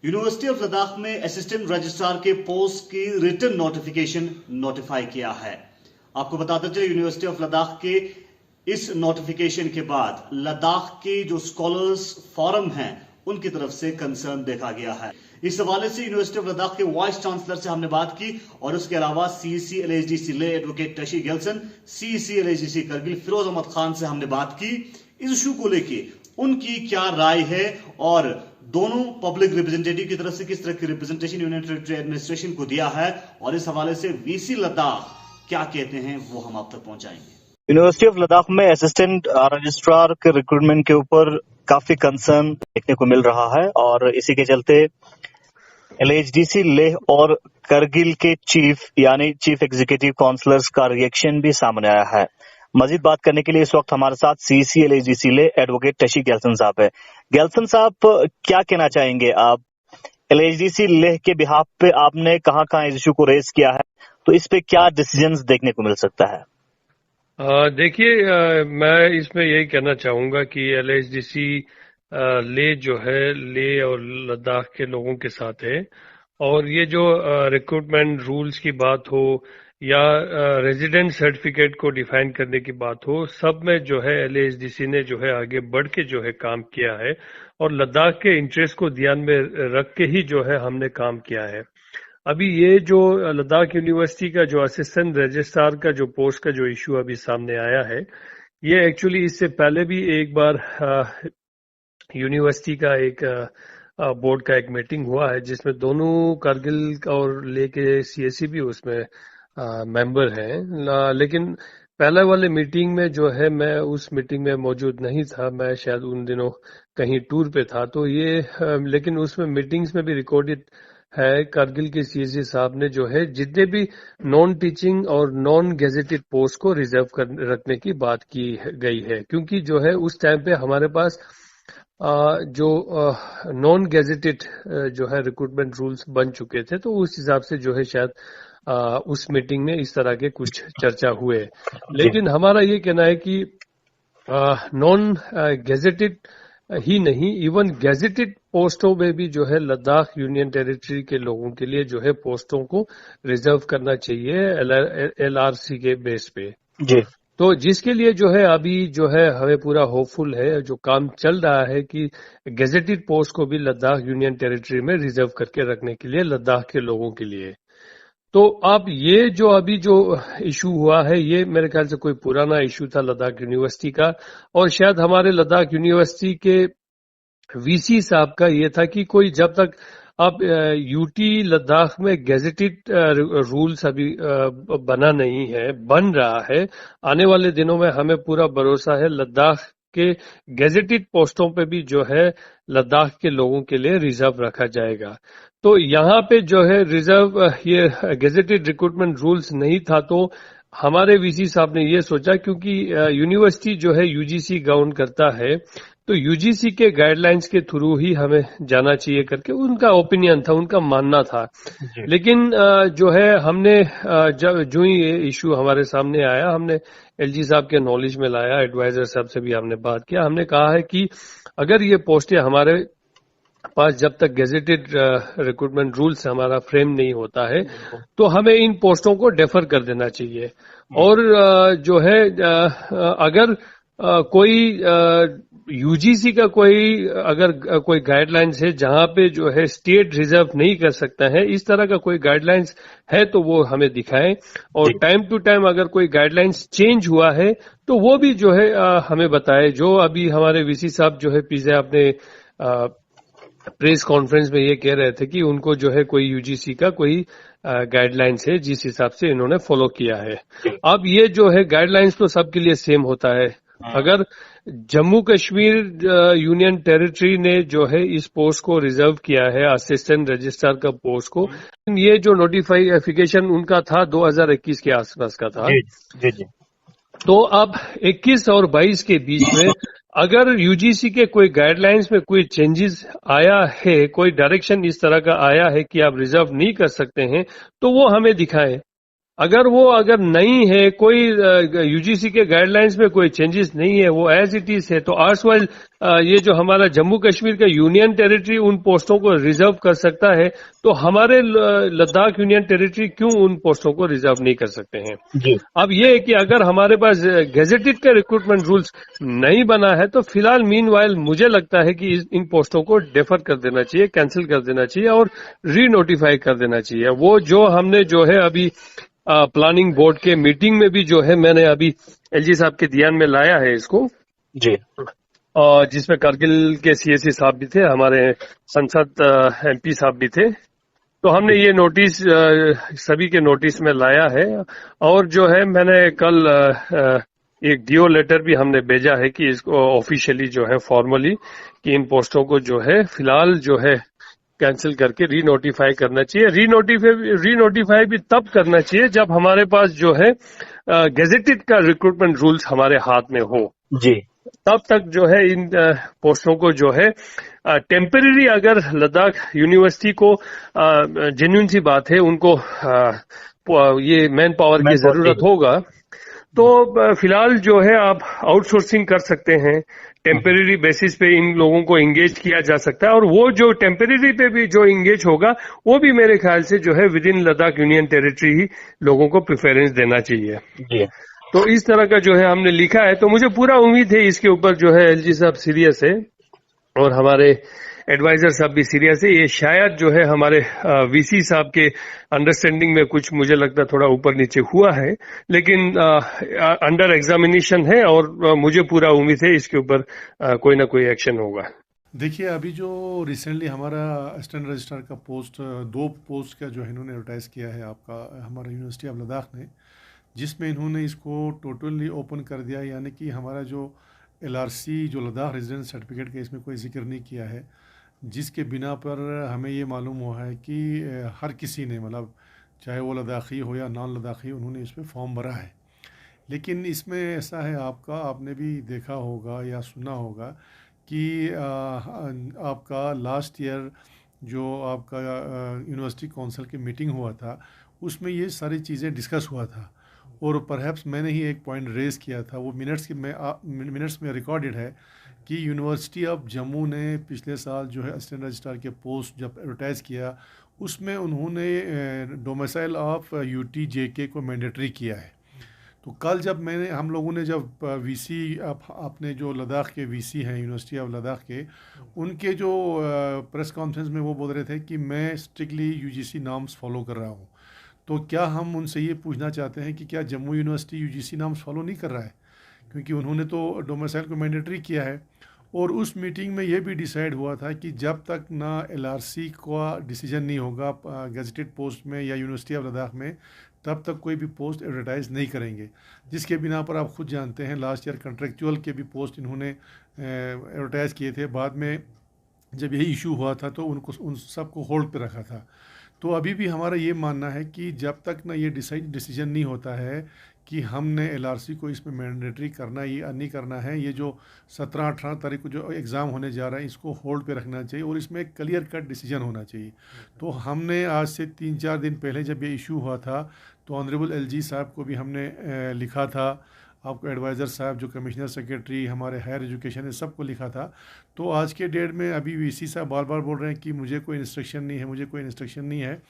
University of Ladakh में assistant registrar के post की रिटन नोटिफिकेशन नोटिफाई किया है। आपको बताते चले यूनिवर्सिटी ऑफ लद्दाख के इस नोटिफिकेशन के बाद लद्दाख के जो स्कॉलर्स फोरम हैं उनकी तरफ से कंसर्न देखा गया है। इस हवाले से यूनिवर्सिटी ऑफ लद्दाख के वाइस चांसलर से हमने बात की और उसके अलावा सीईसी एलएचडीसी ले एडवोकेट टशी गेल्सन, सीईसी एलएचडीसी करगिल फिरोज अहमद खान से हमने बात की। इस इशू को लेके उनकी क्या राय है और दोनों पब्लिक रिप्रेजेंटेटिव की तरफ से किस तरह की रिप्रेजेंटेशन यूनियन टेरिटरी एडमिनिस्ट्रेशन को दिया है और इस हवाले से वीसी लद्दाख क्या कहते हैं वो हम आप तक पहुंचाएंगे। यूनिवर्सिटी ऑफ लद्दाख में असिस्टेंट रजिस्ट्रार के रिक्रूटमेंट के ऊपर काफी कंसर्न देखने को मिल रहा है और इसी के चलते एलएचडीसी लेह और करगिल के चीफ यानी चीफ एग्जीक्यूटिव काउंसलर्स का रिएक्शन भी सामने आया है। मजीद बात करने के लिए इस वक्त हमारे साथ सीईसी एलएचडीसी ले एडवोकेट टशी गेल्सन साहब है। गेल्सन साहब, क्या कहना चाहेंगे आप? एलएचडीसी लेह के बिहाफ पे आपने कहां इस इशू को रेज किया है, तो इस पे क्या डिसीजंस देखने को मिल सकता है? देखिए, मैं इसमें यही कहना चाहूंगा कि एलएचडीसी ले जो है ले और लद्दाख के लोगों के साथ है और ये जो रिक्रूटमेंट रूल्स की बात हो या रेजिडेंट सर्टिफिकेट को डिफाइन करने की बात हो, सब में जो है एलएचडीसी ने जो है आगे बढ़ के जो है काम किया है और लद्दाख के इंटरेस्ट को ध्यान में रख के ही जो है हमने काम किया है। अभी ये जो लद्दाख यूनिवर्सिटी का जो असिस्टेंट रजिस्ट्रार का जो पोस्ट का जो इशू अभी सामने आया है, ये एक्चुअली इससे पहले भी एक बार यूनिवर्सिटी का एक बोर्ड का एक मीटिंग हुआ है जिसमें दोनों करगिल और लेके सीएससी भी उसमें मेंबर हैं। लेकिन पहले वाले मीटिंग में जो है मैं उस मीटिंग में मौजूद नहीं था, मैं शायद उन दिनों कहीं टूर पे था। तो ये लेकिन उसमें मीटिंग्स में भी रिकॉर्डेड है, करगिल के सीएससी साहब ने जो है जितने भी नॉन टीचिंग और नॉन गेजेटेड पोस्ट को रिजर्व रखने की बात की गई है, क्योंकि जो है उस टाइम पे हमारे पास जो नॉन गेजेटेड जो है रिक्रूटमेंट रूल्स बन चुके थे, तो उस हिसाब से जो है शायद उस मीटिंग में इस तरह के कुछ चर्चा हुए। लेकिन हमारा ये कहना है कि नॉन गेजेटेड ही नहीं, इवन गेजेटेड पोस्टों में भी जो है लद्दाख यूनियन टेरिटरी के लोगों के लिए जो है पोस्टों को रिजर्व करना चाहिए एलआरसी के बेस पे जी। तो जिसके लिए जो है अभी जो है हमें पूरा होपफुल है, जो काम चल रहा है कि गेजेटेड पोस्ट को भी लद्दाख यूनियन टेरिटरी में रिजर्व करके रखने के लिए लद्दाख के लोगों के लिए। तो अब ये जो अभी जो इशू हुआ है, ये मेरे ख्याल से कोई पुराना इशू था लद्दाख यूनिवर्सिटी का और शायद हमारे लद्दाख यूनिवर्सिटी के वीसी साहब का ये था कि कोई जब तक अब यूटी लद्दाख में गेजेटेड रूल्स अभी बना नहीं है, बन रहा है। आने वाले दिनों में हमें पूरा भरोसा है लद्दाख के गेजेटेड पोस्टों पे भी जो है लद्दाख के लोगों के लिए रिजर्व रखा जाएगा। तो यहाँ पे जो है रिजर्व ये गेजेटेड रिक्रूटमेंट रूल्स नहीं था, तो हमारे वीसी साहब ने ये सोचा क्योंकि यूनिवर्सिटी जो है यूजीसी गवर्न करता है, तो यूजीसी के गाइडलाइंस के थ्रू ही हमें जाना चाहिए करके उनका ओपिनियन था, उनका मानना था। लेकिन जो है हमने जो ही ये इशू हमारे सामने आया, हमने एलजी साहब के नॉलेज में लाया, एडवाइजर साहब से भी हमने बात किया। हमने कहा है कि अगर ये पोस्टें हमारे पास जब तक गेजेटेड रिक्रूटमेंट रूल्स हमारा फ्रेम नहीं होता है, तो हमें इन पोस्टों को डेफर कर देना चाहिए। और जो है अगर कोई यूजीसी का अगर कोई गाइडलाइंस है जहां पे जो है स्टेट रिजर्व नहीं कर सकता है, इस तरह का कोई गाइडलाइंस है तो वो हमें दिखाएं और टाइम टू टाइम अगर कोई गाइडलाइंस चेंज हुआ है तो वो भी जो है हमें बताए। जो अभी हमारे वीसी साहब जो है पीछे अपने प्रेस कॉन्फ्रेंस में ये कह रहे थे कि उनको जो है कोई यूजीसी का कोई गाइडलाइंस है जिस हिसाब से इन्होंने फॉलो किया है। अब ये जो है गाइडलाइंस तो सबके लिए सेम होता है। अगर जम्मू कश्मीर यूनियन टेरिटरी ने जो है इस पोस्ट को रिजर्व किया है, असिस्टेंट रजिस्ट्रार का पोस्ट को, ये जो नोटिफिकेशन उनका था 2021 के आसपास का था। जी। तो अब 21 और 22 के बीच में अगर यूजीसी के कोई गाइडलाइंस में कोई चेंजेस आया है, कोई डायरेक्शन इस तरह का आया है कि आप रिजर्व नहीं कर सकते हैं, तो वो हमें दिखाएं। अगर नहीं है, कोई यूजीसी के गाइडलाइंस में कोई चेंजेस नहीं है, वो एज इट इज है, तो आर्सवाइल ये जो हमारा जम्मू कश्मीर का यूनियन टेरिटरी उन पोस्टों को रिजर्व कर सकता है, तो हमारे लद्दाख यूनियन टेरिटरी क्यों उन पोस्टों को रिजर्व नहीं कर सकते हैं? जी अब ये है कि अगर हमारे पास गेजेटेड का रिक्रूटमेंट रूल्स नहीं बना है, तो फिलहाल मीनवाइल मुझे लगता है कि इन पोस्टों को डेफर कर देना चाहिए, कैंसिल कर देना चाहिए और री नोटिफाई कर देना चाहिए। वो जो हमने जो है अभी प्लानिंग बोर्ड के मीटिंग में भी जो है मैंने अभी एलजी साहब के ध्यान में लाया है इसको, जी जिसमें कारगिल के सीएससी साहब भी थे, हमारे संसद एमपी साहब भी थे, तो हमने ये नोटिस सभी के नोटिस में लाया है। और जो है मैंने कल एक डीओ लेटर भी हमने भेजा है कि इसको ऑफिशियली जो है फॉर्मली कि इन पोस्टों को जो है फिलहाल जो है कैंसिल करके री नोटिफाई करना चाहिए। री नोटिफाई भी तब करना चाहिए जब हमारे पास जो है गेजेटेड का रिक्रूटमेंट रूल्स हमारे हाथ में हो, जी तब तक जो है इन पोस्टों को जो है टेम्परेरी, अगर लद्दाख यूनिवर्सिटी को जेन्युइन सी बात है उनको ये मैन पावर की जरूरत होगा, तो फिलहाल जो है आप आउटसोर्सिंग कर सकते हैं, टेम्परेरी बेसिस पे इन लोगों को एंगेज किया जा सकता है। और वो जो टेम्परेरी पे भी जो एंगेज होगा वो भी मेरे ख्याल से जो है within Ladakh union territory ही लोगों को प्रेफरेंस देना चाहिए। जी तो इस तरह का जो है हमने लिखा है, तो मुझे पूरा उम्मीद है इसके ऊपर जो है एलजी साहब सीरियस है और हमारे एडवाइजर साहब भी सीरियस है। ये शायद जो है हमारे वीसी साहब के अंडरस्टैंडिंग में कुछ मुझे लगता है थोड़ा ऊपर नीचे हुआ है, लेकिन अंडर एग्जामिनेशन है और मुझे पूरा उम्मीद है इसके ऊपर कोई ना कोई एक्शन होगा। देखिए, अभी जो रिसेंटली हमारा असिस्टेंट रजिस्ट्रार का पोस्ट, 2 पोस्ट का जो है इन्होंने एडवर्टाइज़ किया है आपका हमारा यूनिवर्सिटी ऑफ लद्दाख ने, जिसमें इन्होंने इसको टोटली ओपन कर दिया, यानी कि हमारा जो LRC जो लद्दाख रेजिडेंस सर्टिफिकेट का इसमें कोई जिक्र नहीं किया है, जिसके बिना पर हमें ये मालूम हुआ है कि हर किसी ने, मतलब चाहे वो लद्दाखी हो या नॉन लद्दाखी, उन्होंने इस पर फॉर्म भरा है। लेकिन इसमें ऐसा है, आपने भी देखा होगा या सुना होगा कि आपका लास्ट ईयर जो आपका यूनिवर्सिटी काउंसिल की मीटिंग हुआ था, उसमें ये सारी चीज़ें डिस्कस हुआ था और परहैप्स मैंने ही एक पॉइंट रेज़ किया था, वो मिनट्स में रिकॉर्डेड है कि यूनिवर्सिटी ऑफ जम्मू ने पिछले साल जो है असिस्टेंट रजिस्ट्रार के पोस्ट जब एडवर्टाइज़ किया, उसमें उन्होंने डोमिसाइल ऑफ UTJK को मैंडेटरी किया है। तो कल जब हम लोगों ने जब वीसी आपने जो लद्दाख के वीसी हैं यूनिवर्सिटी ऑफ लद्दाख के, उनके जो प्रेस कॉन्फ्रेंस में वो बोल रहे थे कि मैं स्ट्रिक्टली UGC नॉर्म्स फॉलो कर रहा हूँ। तो क्या हम उनसे ये पूछना चाहते हैं कि क्या Jammu university UGC norms follow नहीं कर रहा है, क्योंकि उन्होंने तो डोमिसाइल को मैंडेटरी किया है। और उस मीटिंग में ये भी डिसाइड हुआ था कि जब तक ना LRC का डिसीजन नहीं होगा गेजेटेड पोस्ट में या यूनिवर्सिटी ऑफ लद्दाख में, तब तक कोई भी पोस्ट एडवर्टाइज़ नहीं करेंगे। जिसके बिना पर आप खुद जानते हैं लास्ट ईयर कंट्रेक्चुअल के भी पोस्ट इन्होंने एडवर्टाइज़ किए थे, बाद में जब यही इशू हुआ था तो उन सबको होल्ड पे रखा था। तो अभी भी हमारा ये मानना है कि जब तक ना ये डिसीजन नहीं होता है कि हमने LRC को इसमें मैंडेटरी करना या नहीं करना है, ये जो 17-18 तारीख को जो एग्ज़ाम होने जा रहा है इसको होल्ड पे रखना चाहिए और इसमें एक क्लियर कट डिसीजन होना चाहिए। तो हमने आज से 3-4 दिन पहले जब ये इशू हुआ था तो ऑनरेबल LG साहब को भी हमने लिखा था, आपको एडवाइज़र साहब जो कमिश्नर सेक्रेटरी हमारे हायर एजुकेशन है सबको लिखा था। तो आज के डेट में अभी VC साहब बार बार बोल रहे हैं कि मुझे कोई इंस्ट्रक्शन नहीं है, मुझे कोई इंस्ट्रक्शन नहीं है,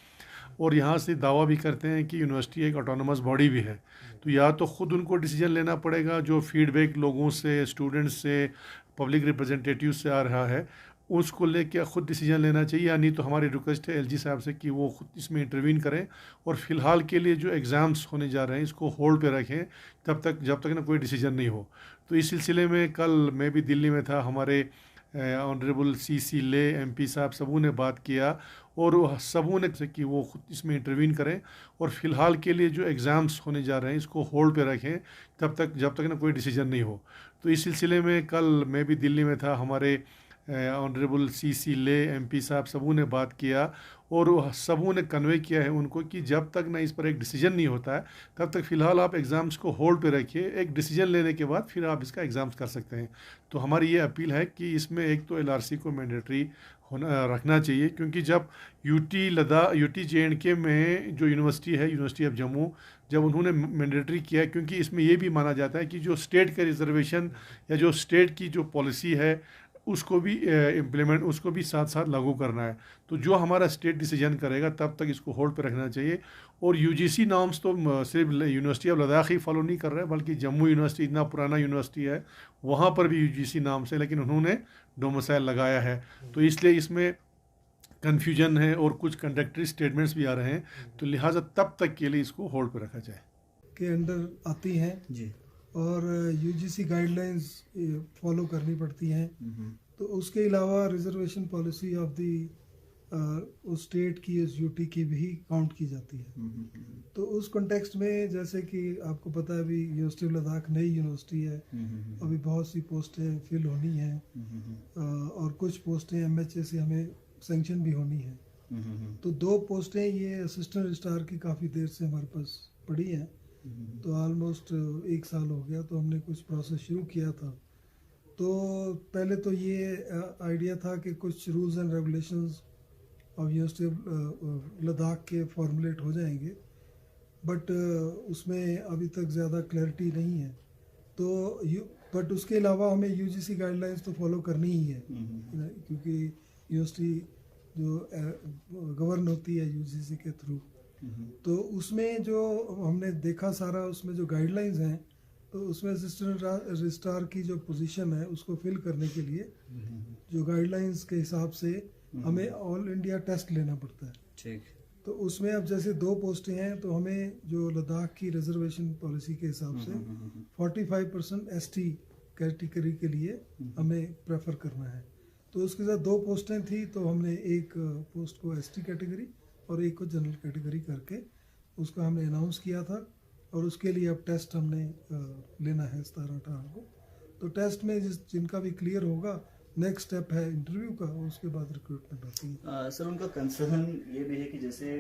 और यहाँ से दावा भी करते हैं कि यूनिवर्सिटी एक ऑटोनोमस बॉडी भी है। तो या तो ख़ुद उनको डिसीजन लेना पड़ेगा, जो फीडबैक लोगों से, स्टूडेंट्स से, पब्लिक रिप्रेजेंटेटिव से आ रहा है, उसको लेके खुद डिसीजन लेना चाहिए, या नहीं तो हमारी रिक्वेस्ट है LG साहब से कि वो खुद इसमें इंटरवीन करें और फ़िलहाल के लिए जो एग्ज़ाम्स होने जा रहे हैं इसको होल्ड पे रखें जब तक ना कोई डिसीजन नहीं हो। तो इस सिलसिले में कल मैं भी दिल्ली में था, हमारे ऑनरेबल CC ले MP साहब सबों ने बात किया और सबों ने कि वो खुद इसमें इंटरवीन करें और फ़िलहाल के लिए जो एग्ज़ाम्स होने जा रहे हैं इसको होल्ड पे रखें जब तक ना कोई डिसीजन नहीं हो। तो इस सिलसिले में कल मैं भी दिल्ली में था, हमारे ऑनरेबल CC ले MP साहब सबों ने बात किया और सबों ने कन्वे किया है उनको कि जब तक ना इस पर एक डिसीजन नहीं होता है तब तक फ़िलहाल आप एग्ज़ाम्स को होल्ड पे रखिए, एक डिसीजन लेने के बाद फिर आप इसका एग्ज़ाम्स कर सकते हैं। तो हमारी ये अपील है कि इसमें एक तो LRC को मैंडेटरी होना रखना चाहिए, क्योंकि जब UT JNK में जो यूनिवर्सिटी है, यूनिवर्सिटी ऑफ जम्मू, जब उन्होंने मैंडेटरी किया, क्योंकि इसमें ये भी माना जाता है कि जो स्टेट का रिजर्वेशन या जो स्टेट की जो पॉलिसी है उसको भी उसको भी साथ साथ लागू करना है। तो जो हमारा स्टेट डिसीजन करेगा तब तक इसको होल्ड पे रखना चाहिए। और UGC नॉर्म्स तो सिर्फ university of Ladakh he follow नहीं कर रहा है, बल्कि जम्मू यूनिवर्सिटी इतना पुराना यूनिवर्सिटी है, वहाँ पर भी UGC नॉर्म्स है, लेकिन उन्होंने डोमिसाइल लगाया है। तो इसलिए इसमें कन्फ्यूजन है और कुछ कंट्रैक्टरी स्टेटमेंट्स भी आ रहे हैं, तो लिहाजा तब तक के लिए इसको होल्ड पे रखा जाए। के अंडर आती हैं जी। और UGC गाइडलाइंस फॉलो करनी पड़ती हैं। तो उसके अलावा रिजर्वेशन पॉलिसी ऑफ दी उस स्टेट की, उस UT की भी काउंट की जाती है। तो उस कॉन्टेक्स्ट में जैसे कि आपको पता है अभी यूनिवर्सिटी ऑफ लद्दाख नई यूनिवर्सिटी है, अभी बहुत सी पोस्टें फिल होनी हैं और कुछ पोस्टें MHA से हमें सेंक्शन भी होनी है। तो 2 पोस्टें ये असिस्टेंट रजिस्ट्रार की काफ़ी देर से हमारे पास पड़ी हैं, तो ऑलमोस्ट 1 साल हो गया। तो हमने कुछ प्रोसेस शुरू किया था। तो पहले तो ये आइडिया था कि कुछ rules and regulations of university of Ladakh के फॉर्मुलेट हो जाएंगे, बट उसमें अभी तक ज़्यादा क्लैरिटी नहीं है। तो बट उसके अलावा हमें UGC गाइडलाइंस तो फॉलो करनी ही है, क्योंकि यूनिवर्सिटी जो गवर्न होती है UGC के थ्रू। तो उसमें जो हमने देखा सारा, उसमें जो गाइडलाइंस हैं, तो उसमें असिस्टेंट रजिस्ट्रार की जो पोजीशन है उसको फिल करने के लिए जो गाइडलाइंस के हिसाब से हमें ऑल इंडिया टेस्ट लेना पड़ता है। ठीक। तो उसमें अब जैसे 2 पोस्टें हैं, तो हमें जो लद्दाख की रिजर्वेशन पॉलिसी के हिसाब से 45% ST कैटेगरी के लिए हमें प्रेफर करना है। तो उसके साथ 2 पोस्टें थी, तो हमने एक पोस्ट को ST कैटेगरी और एक को जनरल कैटेगरी करके उसका हमने अनाउंस किया था। और उसके लिए अब टेस्ट हमने लेना है 17-18 को। तो टेस्ट में जिनका भी क्लियर होगा, नेक्स्ट स्टेप है इंटरव्यू का, और उसके बाद रिक्रूटमेंट होती है। सर, उनका कंसर्न ये भी है कि जैसे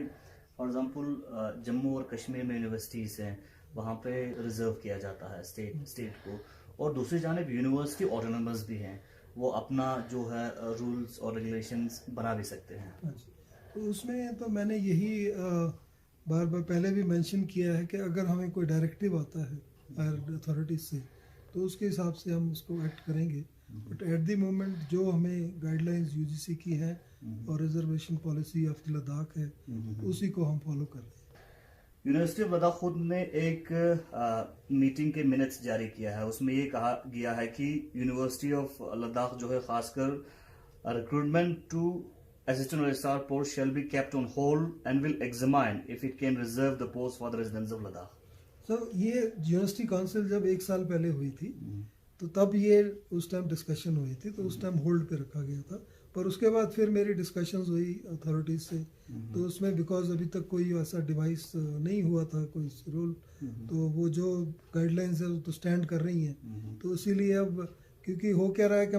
फॉर एग्जांपल जम्मू और कश्मीर में यूनिवर्सिटीज़ हैं, वहाँ पे रिजर्व किया जाता है स्टेट को, और दूसरी जानिब यूनिवर्सिटी ऑटोनमस भी हैं, वो अपना जो है रूल्स और रेगुलेशंस बना भी सकते हैं। तो उसमें तो मैंने यही बार बार पहले भी मेंशन किया है कि अगर हमें कोई डायरेक्टिव आता है हायर अथॉरिटीज से, तो उसके हिसाब से हम उसको एक्ट करेंगे। बट एट द मोमेंट जो हमें गाइडलाइंस UGC की है और रिजर्वेशन पॉलिसी ऑफ लद्दाख है, उसी को हम फॉलो कर रहे हैं। यूनिवर्सिटी ऑफ लद्दाख खुद ने एक मीटिंग के मिनट्स जारी किया है, उसमें ये कहा गया है कि यूनिवर्सिटी ऑफ लद्दाख जो है खासकर recruitment to assistant registrar post shall be kept on hold and will examine if it can reserve the post for the residents of Ladakh. So ये यूनिवर्सिटी काउंसिल जब 1 साल पहले हुई थी, तो तब ये उस टाइम डिस्कशन हुई थी, तो उस टाइम होल्ड पे रखा गया था। पर उसके बाद फिर मेरी डिस्कशंस हुई अथॉरिटीज से, तो उसमें बिकॉज अभी तक कोई ऐसा डिवाइस नहीं हुआ था, कोई रूल, तो वो जो गाइडलाइंस है वो तो स्टैंड कर रही हैं। तो इसीलिए अब क्योंकि हो क्या रहा है कि